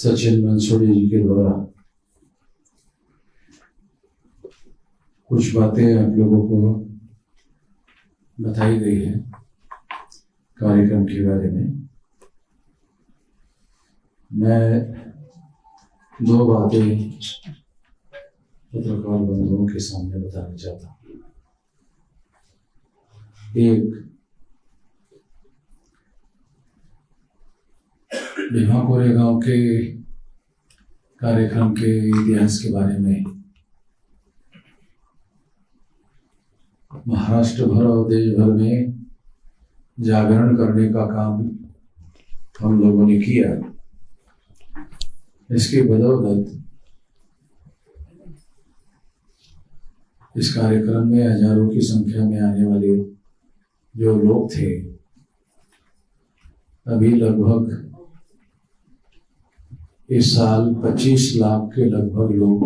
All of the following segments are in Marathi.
सचिन मंसूरी जी के द्वारा कुछ बातें आप लोगों को बताई गई है कार्यक्रम के बारे में। मैं दो बातें पत्रकार बंधुओं के सामने बताना चाहता हूँ। एक, भीमा कोरेगांव के कार्यक्रम के इतिहास के बारे में महाराष्ट्र भर और देश भर में जागरण करने का काम हम लोगों ने किया। इसके बदौलत इस कार्यक्रम में हजारों की संख्या में आने वाले जो लोग थे, अभी लगभग इस साल 25 लाख के लगभग लोग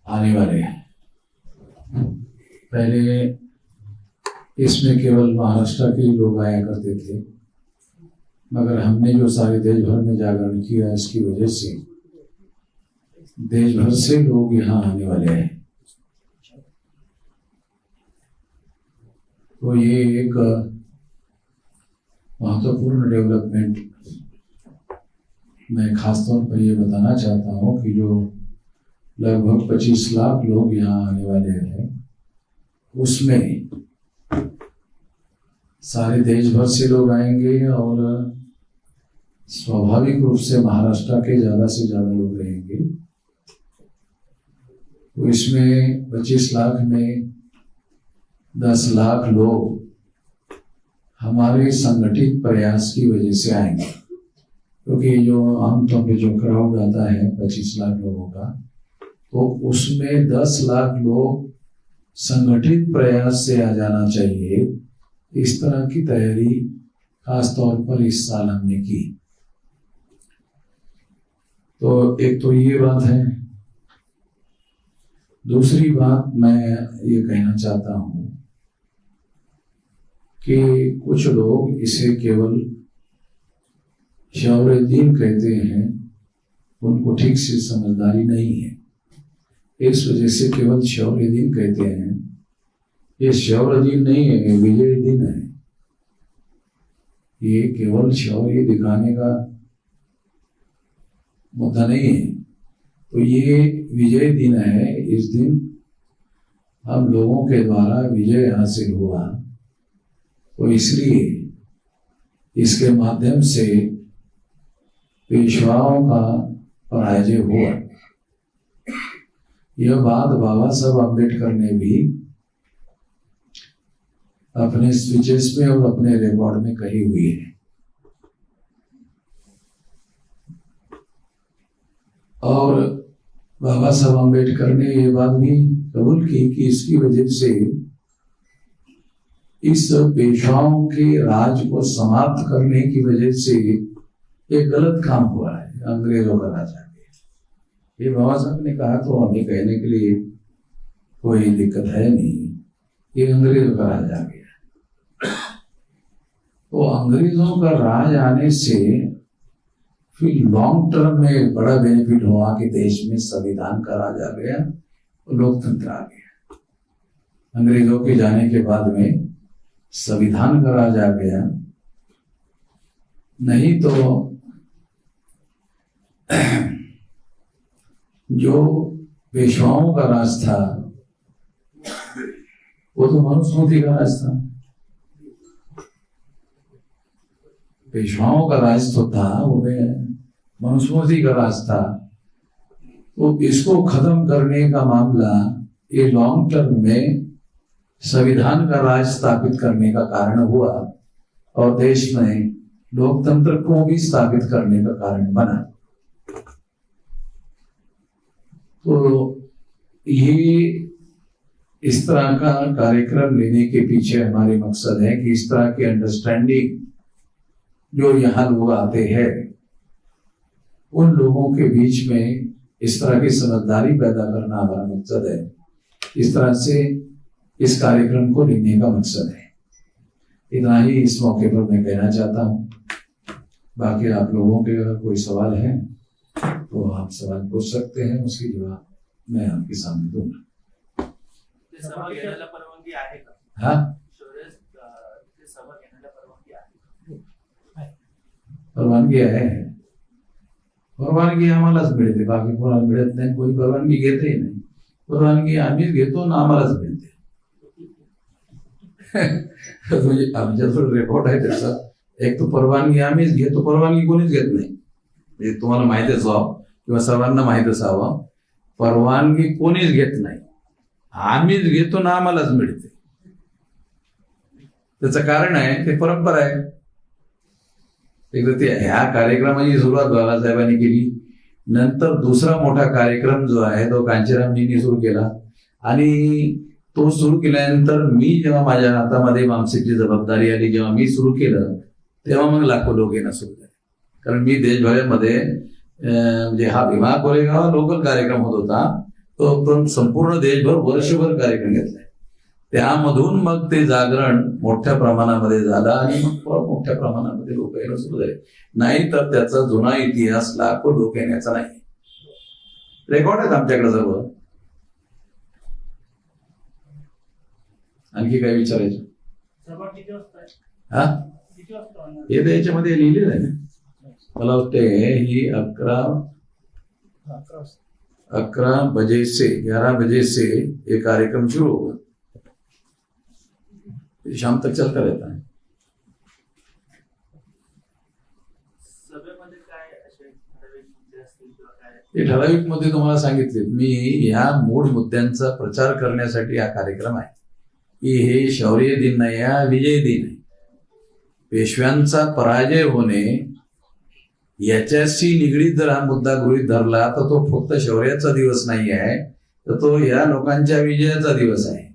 आने वाले हैं। पहले इसमें केवल महाराष्ट्र के लोग आया करते थे, मगर हमने जो सारे देश भर में जागरण किया, इसकी वजह से देश भर से लोग यहाँ आने वाले हैं। तो ये एक महत्वपूर्ण डेवलपमेंट मैं खासतौर पर ये बताना चाहता हूँ कि जो लगभग 25 लाख लोग यहाँ आने वाले हैं, उसमें सारे देश भर से लोग आएंगे और स्वाभाविक रूप से महाराष्ट्र के ज़्यादा से ज़्यादा लोग रहेंगे। तो इसमें 25 लाख में 10 लाख लोग हमारे संगठित प्रयास की वजह से आएंगे, क्योंकि जो आमतौर पे जो क्राउड आता है 25 लाख लोगों का, तो उसमें 10 लाख लोग संगठित प्रयास से आ जाना चाहिए। इस तरह की तैयारी खास तौर पर इस साल हमने की। तो एक तो ये बात है। दूसरी बात मैं ये कहना चाहता हूँ कि कुछ लोग इसे केवल शौर्य दिन कहते हैं, उनको ठीक से समझदारी नहीं है। इस वजह से केवल शौर्य दिन कहते हैं। ये शौर्य दिन नहीं है, ये विजय दिन है। ये केवल शौर्य दिखाने का मुद्दा नहीं है। तो ये विजय दिन है। इस दिन हम लोगों के द्वारा विजय हासिल हुआ, तो इसलिए इसके माध्यम से पेशवाओं का पराजय हुआ। यह बात बाबा साहब अम्बेडकर ने भी अपने स्पीचेस में और अपने रिकॉर्ड में कही हुई है। और बाबा साहब अम्बेडकर ने ये बात भी कबूल की कि इसकी वजह से इस पेशवाओं के राज को समाप्त करने की वजह से एक गलत काम हुआ है, अंग्रेजों का राज आ गया। ये बाबा साहब ने कहा, तो हमें कहने के लिए कोई दिक्कत है नहीं, ये अंग्रेजों का राज आ गया। तो अंग्रेजों का राज आने से फिर लॉन्ग टर्म में बड़ा बेनिफिट हुआ कि देश में संविधान का राज आ गया और लोकतंत्र आ गया। अंग्रेजों के जाने के बाद में संविधान का राज आ गया। नहीं तो जो पेशवाओं का राज था वो तो मनुस्मृति का राज था। पेशवाओं का राज तो था, वो मनुस्मृति का राज था। तो इसको खत्म करने का मामला ये लॉन्ग टर्म में संविधान का राज स्थापित करने का कारण हुआ और देश में लोकतंत्र को भी स्थापित करने का कारण बना। तो ये इस तरह का कार्यक्रम लेने के पीछे हमारे मकसद है कि इस तरह की अंडरस्टैंडिंग जो यहाँ लोग आते हैं, उन लोगों के बीच में इस तरह की समझदारी पैदा करना हमारा मकसद है। इस तरह से इस कार्यक्रम को लेने का मकसद है। इतना ही इस मौके पर मैं कहना चाहता हूँ। बाकी आप लोगों के अगर कोई सवाल है तो आप सवाल पूछ सकते हैं, उसकी जवाब मैं आपके सामने दूंगा। सभा घेण्याला परवानगी आहे का? हाँ, सभा घेण्याला परवानगी आहे का? परवानगी आहे. परवानगी आम्हालाच मिळते, बाकी कोणाला मिळत नाही. कोणी परवानगी घेतही नाही. परवानगी आम्हीच घेतो आणि आम्हालाच मिळते. म्हणजे आमच्याजवळ रेकॉर्ड आहे त्याचा. एक तो परवानगी आम्हीच घेतो, परवानगी कोणीच घेत नाही. म्हणजे तुम्हाला माहित असावं किंवा सर्वांना माहित असावं, परवानगी कोणीच घेत नाही. आम्हीच घेतो ना आम्हालाच मिळते. त्याचं कारण आहे, ते परंपरा आहे. एकदा ते ह्या कार्यक्रमाची सुरुवात बाबासाहेबांनी केली. नंतर दुसरा मोठा कार्यक्रम जो आहे तो कांचीरामजींनी सुरू केला आणि तो सुरू केल्यानंतर मी जेव्हा माझ्या हातामध्ये मामसेची जबाबदारी आली, जेव्हा मी सुरू केलं तेव्हा मग लाखो लोक येणं सुरू झाले. कारण मी देशभरामध्ये म्हणजे हा भीमा कोरेगाव लोकल कार्यक्रम होत होता, तो संपूर्ण देशभर वर्षभर कार्यक्रम घेतलाय. त्यामधून मग ते जागरण मोठ्या प्रमाणामध्ये झालं आणि मग मोठ्या प्रमाणामध्ये लोक येणं सुरू झाले. नाही तर त्याचा जुना इतिहास लाखो लोक येण्याचा नाही. रेकॉर्ड आहेत आमच्याकडे सर्व. आणखी काय विचारायचं? हा, हे तर याच्यामध्ये लिहिलेलं आहे ना. मला वाटते ही 11 बजे से 11 बजे से ये कार्यक्रम शुरू होगा, शाम तक चलता रहता है. हे ठराविक मुद्दे तुम्हाला सांगितले. मी या मूळ मुद्द्यांचा प्रचार करण्यासाठी हा कार्यक्रम आहे की हे शौर्य दिन नाही, हा विजय दिन आहे. पेशव्यांचा पराजय होणे याच्याशी निगडीत जर हा मुद्दा गृहीत धरला तर तो फक्त शौर्याचा दिवस नाही आहे, तर तो या लोकांच्या विजयाचा दिवस आहे.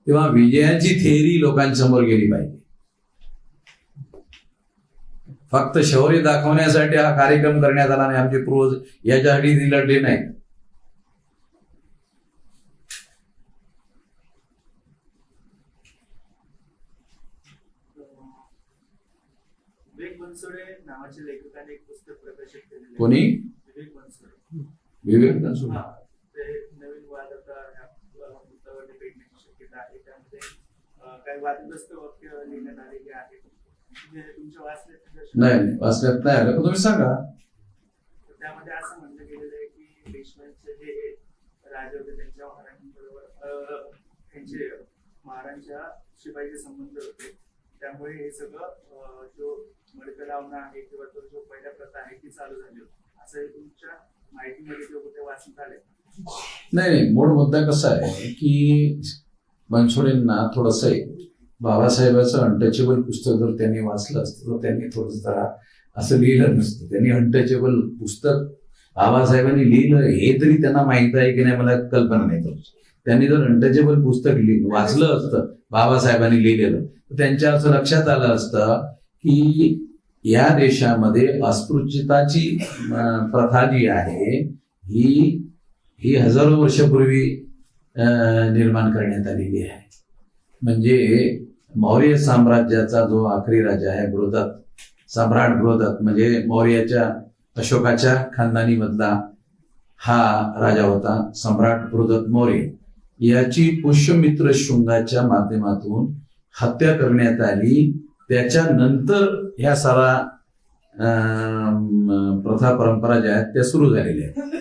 तेव्हा विजयाची थेअरी लोकांसमोर गेली पाहिजे. फक्त शौर्य दाखवण्यासाठी हा कार्यक्रम करण्यात आला नाही. आमचे पूर्वज याच्यासाठी लढले नाहीत. विवेक बनसोडे नावाच्या लेखकाने एक पुस्तक प्रकाशित केलेले. कोणी? विवेक बनसोडे. विवेक बनसोडे. ते नवीन वाद आता पुस्तकावरती पेटण्याची शक्यता आहे. त्यामध्ये काही वादग्रस्त वाक्य लिहिण्यात आलेली आहेत. तुमच्या वाचण्यात नाही, वाचण्यात नाही आलं, पण तुम्ही सांगा. त्यामध्ये असं म्हणलं गेलेलं आहे की पेशव्यांचे जे राजे होते त्यांच्या महाराजांबरोबर त्यांचे महाराजांच्या शिवायचे संबंध होते. त्यामुळे हे सगळं जो मडकं लावणं आहे किंवा तो जो पहिल्या प्रथा आहे ती चालू झाली होती, असं तुमच्या माहितीमध्ये किंवा कुठे वाचण्यात आलंय? नाही, मूळ मुद्दा कसा आहे की बनसोडेंना थोडस बाबासाहेबांचं अनटचेबल पुस्तक जर त्यांनी वाचलं असतं तर त्यांनी थोडस जरा असं लिहिलं नसतं. त्यांनी अनटचेबल पुस्तक बाबासाहेबांनी लिहिलं हे तरी त्यांना माहित आहे की नाही मला कल्पना नाही. त्यांनी जर अनटचेबल पुस्तक वाचलं असतं बाबासाहेबांनी लिहिलेलं तर त्यांच्या असं लक्षात आलं असतं की या देशामध्ये अस्पृश्यताची प्रथा जी आहे ही हजारो वर्षापूर्वी निर्माण करण्यात आलेली आहे. म्हणजे मौर्य साम्राज्याचा जो आखरी राजा आहे बृहदत्त, सम्राट बृहदत्त, म्हणजे मौर्याच्या अशोकाच्या खानदानीमधला हा राजा होता सम्राट बृहदत्त मौर्य. याची पुष्यमित्र शृंगाच्या माध्यमातून हत्या करण्यात आली. त्याच्यानंतर ह्या सारा प्रथा परंपरा ज्या आहेत त्या सुरू झालेल्या आहेत.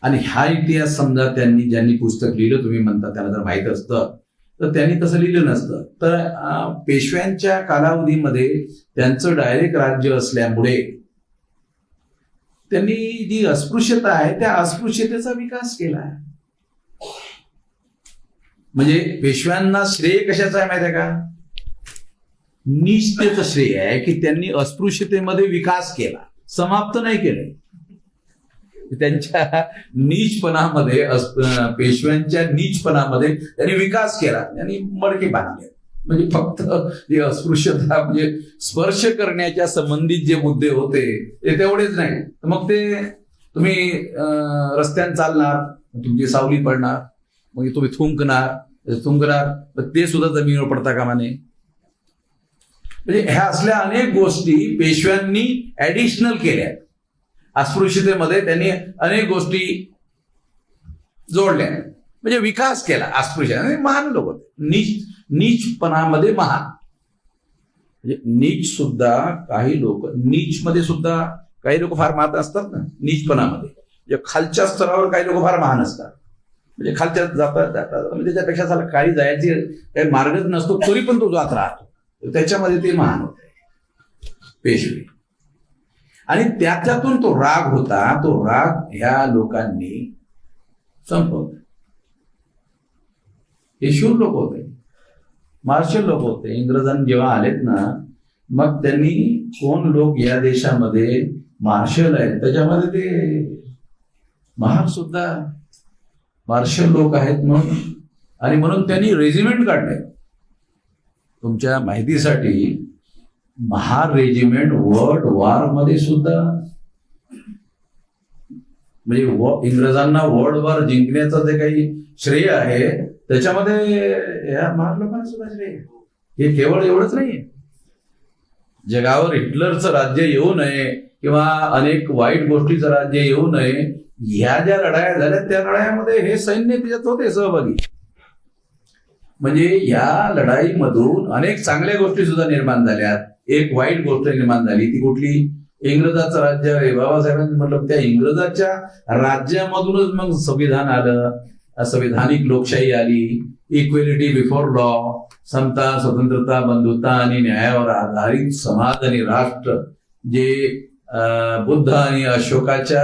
आणि हा इतिहास समजा ज्यांनी पुस्तक लिहिलं, तुम्ही म्हणता त्याला जर माहित असतं तर त्यांनी तसं लिहिलं नसतं. तर पेशव्यांच्या कालावधीमध्ये त्यांचं डायरेक्ट राज्य असल्यामुळे त्यांनी जी अस्पृश्यता आहे त्या अस्पृश्यतेचा विकास केला आहे. म्हणजे पेशव्यांना श्रेय कशाचं आहे माहिती आहे का? नीचतेचं श्रेय आहे की त्यांनी अस्पृश्यतेमध्ये विकास केला, समाप्त नाही केले. त्यांच्या नीचपणामध्ये, पेशव्यांच्या नीचपणामध्ये त्यांनी विकास केला, त्यांनी मडके बांधले. म्हणजे फक्त जे अस्पृश्यता म्हणजे स्पर्श करण्याच्या संबंधित जे मुद्दे होते ते तेवढेच नाही. मग ते तुम्ही रस्त्याने चालणार, तुमची सावली पडणार, मग तुम्ही थुंकणार, तर ते सुद्धा जमिनीवर पडता कामा नये. म्हणजे ह्या असल्या अनेक गोष्टी पेशव्यांनी ऍडिशनल केल्या. अस्पृश्यतेमध्ये त्यांनी अनेक गोष्टी जोडल्या, म्हणजे विकास केला. अस्पृश्य आणि महान लोक होते, नीचपणामध्ये महान. म्हणजे नीच सुद्धा काही लोक, नीच मध्ये सुद्धा काही लोक फार महान असतात ना, नीचपणामध्ये. म्हणजे खालच्या स्तरावर काही लोक फार महान असतात, म्हणजे खालच्या जातात म्हणजे त्याच्यापेक्षा त्याला काही जायची काही मार्गच नसतो, तरी पण तो जात राहतो. त्याच्यामध्ये ते महान होते पेशवे. आणि त्याच्यातून तो राग होता, तो राग ह्या लोकांनी संपवला. हे शूर लोक होते, मार्शल लोक होते. इंग्रजांनी जेव्हा आलेत ना, मग त्यांनी कोण लोक या देशामध्ये मार्शल आहेत त्याच्यामध्ये ते महान सुद्धा मार्शल लोक आहेत म्हणून, आणि म्हणून त्यांनी रेजिमेंट काढले. तुमच्या माहितीसाठी महार रेजिमेंट वर्ल्ड वॉर मध्ये सुद्धा, म्हणजे इंग्रजांना वर्ल्ड वॉर जिंकण्याचं जे काही श्रेय आहे त्याच्यामध्ये या महार लोकांना सुद्धा श्रेय आहे. हे केवळ एवढंच नाहीये, जगावर हिटलरचं राज्य येऊ नये किंवा अनेक वाईट गोष्टीचं राज्य येऊ नये, ह्या ज्या लढाया झाल्या त्या लढायामध्ये हे सैन्य त्याच्यात होते सहभागी. म्हणजे या लढाईमधून अनेक चांगल्या गोष्टी सुद्धा निर्माण झाल्या. एक वाईट गोष्ट निर्माण झाली, ती कुठली? इंग्रजाचं राज्य. बाबासाहेबांनी म्हटलं त्या इंग्रजाच्या राज्यामधूनच मग संविधान आलं, संविधानिक लोकशाही आली, इक्वेलिटी बिफोर लॉ, समता, स्वतंत्रता, बंधुता आणि न्यायावर आधारित समाज आणि राष्ट्र, जे बुद्ध आणि अशोकाच्या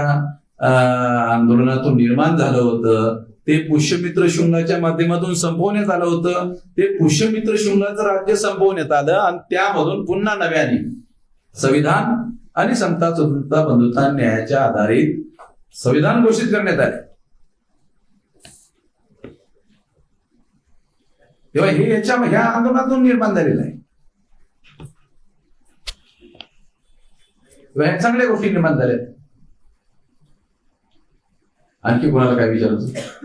आंदोलनातून निर्माण झालं होतं, ते पुष्यमित्र शुंगाच्या माध्यमातून संपवण्यात आलं होतं. ते पुष्यमित्र शुंगाचं राज्य संपवण्यात आलं आणि त्यामधून पुन्हा नव्याने संविधान आणि समता, स्वतंत्रता, बंधुता, न्यायाच्या आधारित संविधान घोषित करण्यात आले. तेव्हा हे ह्या आंदोलनातून निर्माण झालेलं आहे. ह्या चांगल्या गोष्टी निर्माण झाल्या. आणखी कोणाला काय विचारायचं?